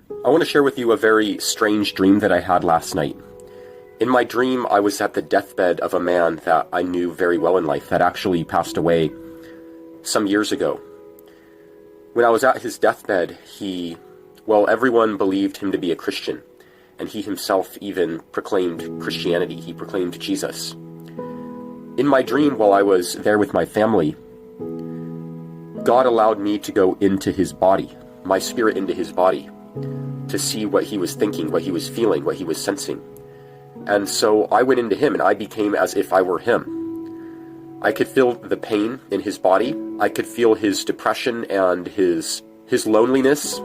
I want to share with you a very strange dream that I had last night. In my dream, I was at the deathbed of a man that I knew very well in life that actually passed away some years ago. When I was at his deathbed, everyone believed him to be a Christian, and he himself even proclaimed Christianity. He proclaimed Jesus. In my dream, while I was there with my family, God allowed me to go into his body, my spirit into his body, to see what he was thinking, what he was feeling, what he was sensing. And so I went into him and I became as if I were him. I could feel the pain in his body. I could feel his depression and his loneliness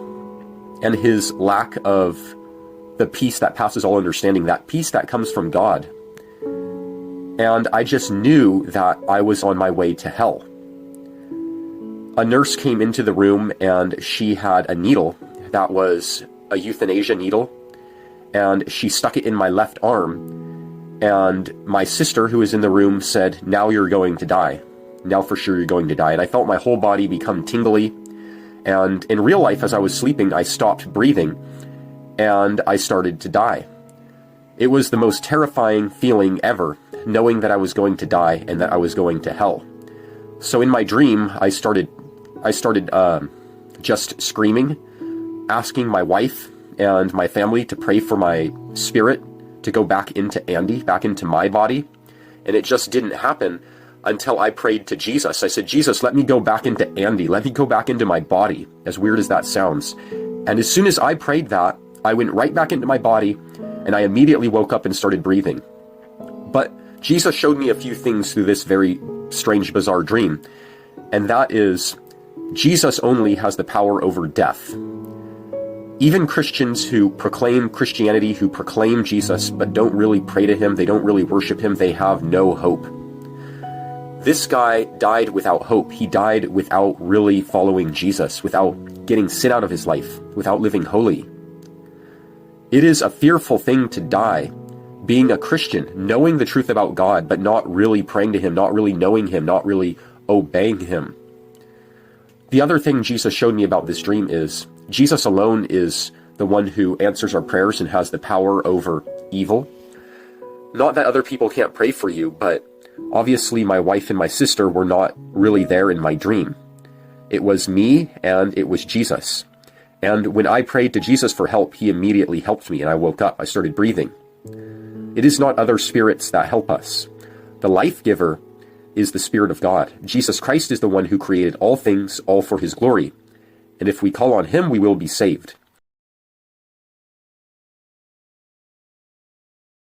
and his lack of the peace that passes all understanding, that peace that comes from God. And I just knew that I was on my way to hell. A nurse came into the room and she had a needle that was a euthanasia needle, and she stuck it in my left arm, and my sister, who was in the room, said, "Now you're going to die. Now for sure you're going to die." And I felt my whole body become tingly, and in real life, as I was sleeping, I stopped breathing, and I started to die. It was the most terrifying feeling ever, knowing that I was going to die and that I was going to hell. So in my dream, I started just screaming, asking my wife and my family to pray for my spirit to go back into Andy, back into my body. And it just didn't happen until I prayed to Jesus. I said, "Jesus, let me go back into Andy. Let me go back into my body," as weird as that sounds. And as soon as I prayed that, I went right back into my body, and I immediately woke up and started breathing. But Jesus showed me a few things through this very strange, bizarre dream. And that is, Jesus only has the power over death. Even Christians who proclaim Christianity, who proclaim Jesus, but don't really pray to him, they don't really worship him, they have no hope. This guy died without hope. He died without really following Jesus, without getting sin out of his life, without living holy. It is a fearful thing to die, being a Christian, knowing the truth about God, but not really praying to him, not really knowing him, not really obeying him. The other thing Jesus showed me about this dream is Jesus alone is the one who answers our prayers and has the power over evil. Not that other people can't pray for you, but obviously my wife and my sister were not really there in my dream. It was me and it was Jesus. And when I prayed to Jesus for help, he immediately helped me and I woke up. I started breathing. It is not other spirits that help us. The life giver is the Spirit of God. Jesus Christ is the one who created all things, all for his glory. And if we call on him, we will be saved.